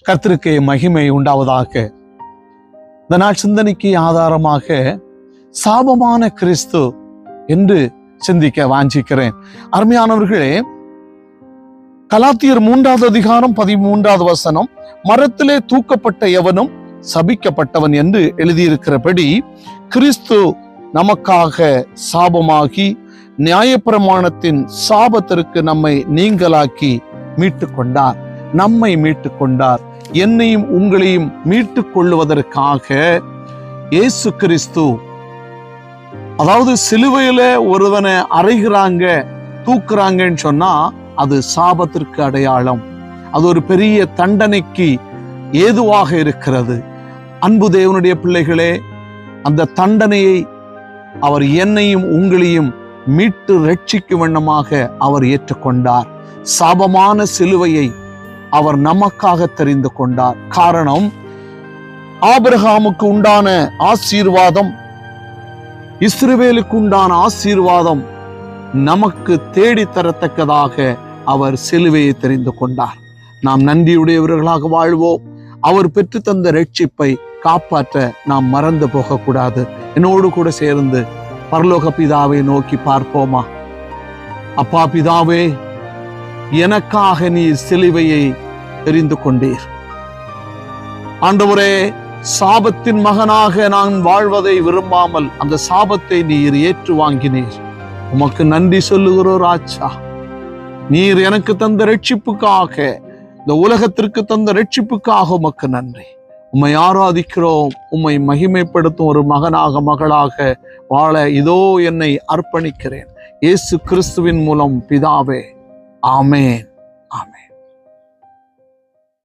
கர்த்தருக்கு மகிமை உண்டாவதாக. இந்த நாள் சிந்தனைக்கு ஆதாரமாக சாபமான கிறிஸ்து என்று சிந்திக்க வாஞ்சிக்கிறேன். அருமையானவர்களே, கலாத்தியர் 3வது அதிகாரம் 13வது வசனம், மரத்திலே தூக்கப்பட்ட எவனும் சபிக்கப்பட்டவன் என்று எழுதியிருக்கிறபடி கிறிஸ்து நமக்காக சாபமாகி நியாயப்பிரமாணத்தின் சாபத்திற்கு நம்மை நீங்களாக்கி மீட்டு கொண்டார். நம்மை மீட்டு கொண்டார். என்னையும் உங்களையும் மீட்டு கொள்ளுவதற்காக இயேசு கிறிஸ்து, அதாவது சிலுவையில ஒருவனை அறைகிறாங்க, தூக்குறாங்கன்னு சொன்னா அது சாபத்திற்கு அடையாளம். அது ஒரு பெரிய தண்டனைக்கு ஏதுவாக இருக்கிறது. அன்பு தேவனுடைய பிள்ளைகளே, அந்த தண்டனையை அவர் என்னையும் உங்களையும் மீட்டு ரட்சிக்கும் வண்ணமாக அவர் ஏற்றுக்கொண்டார். சாபமான சிலுவையை அவர் நமக்காக தெரிந்து கொண்டார். காரணம், ஆபிரகாமுக்கு உண்டான ஆசீர்வாதம், இஸ்ரவேலுக்கு உண்டான ஆசீர்வாதம் நமக்கு தேடி தரத்தக்கதாக அவர் சிலுவையை தெரிந்து கொண்டார். நாம் நன்றியுடையவர்களாக வாழ்வோம். அவர் பெற்று தந்த ரட்சிப்பை காப்பாற்ற நாம் மறந்து போகக்கூடாது. என்னோடு கூட சேர்ந்து பரலோக பிதாவை நோக்கி பார்ப்போமா? அப்பா பிதாவே, எனக்காக நீர் சிலுவையை தெரிந்து கொண்டீர். ஆண்டவரே, சாபத்தின் மகனாக நான் வாழ்வதை விரும்பாமல் அந்த சாபத்தை நீர் ஏற்று வாங்கினீர். உமக்கு நன்றி சொல்லுகிறோம் ராஜா. நீர் எனக்கு தந்த ரட்சிப்புக்காக, இந்த உலகத்திற்கு தந்த ரட்சிப்புக்காக உமக்கு நன்றி. உம்மை ஆராதிக்கிறோம். உம்மை மகிமைப்படுத்தும் ஒரு மகனாக மகளாக வாழ இதோ என்னை அர்ப்பணிக்கிறேன். இயேசு கிறிஸ்துவின் மூலம் பிதாவே, ஆமென், ஆமென்.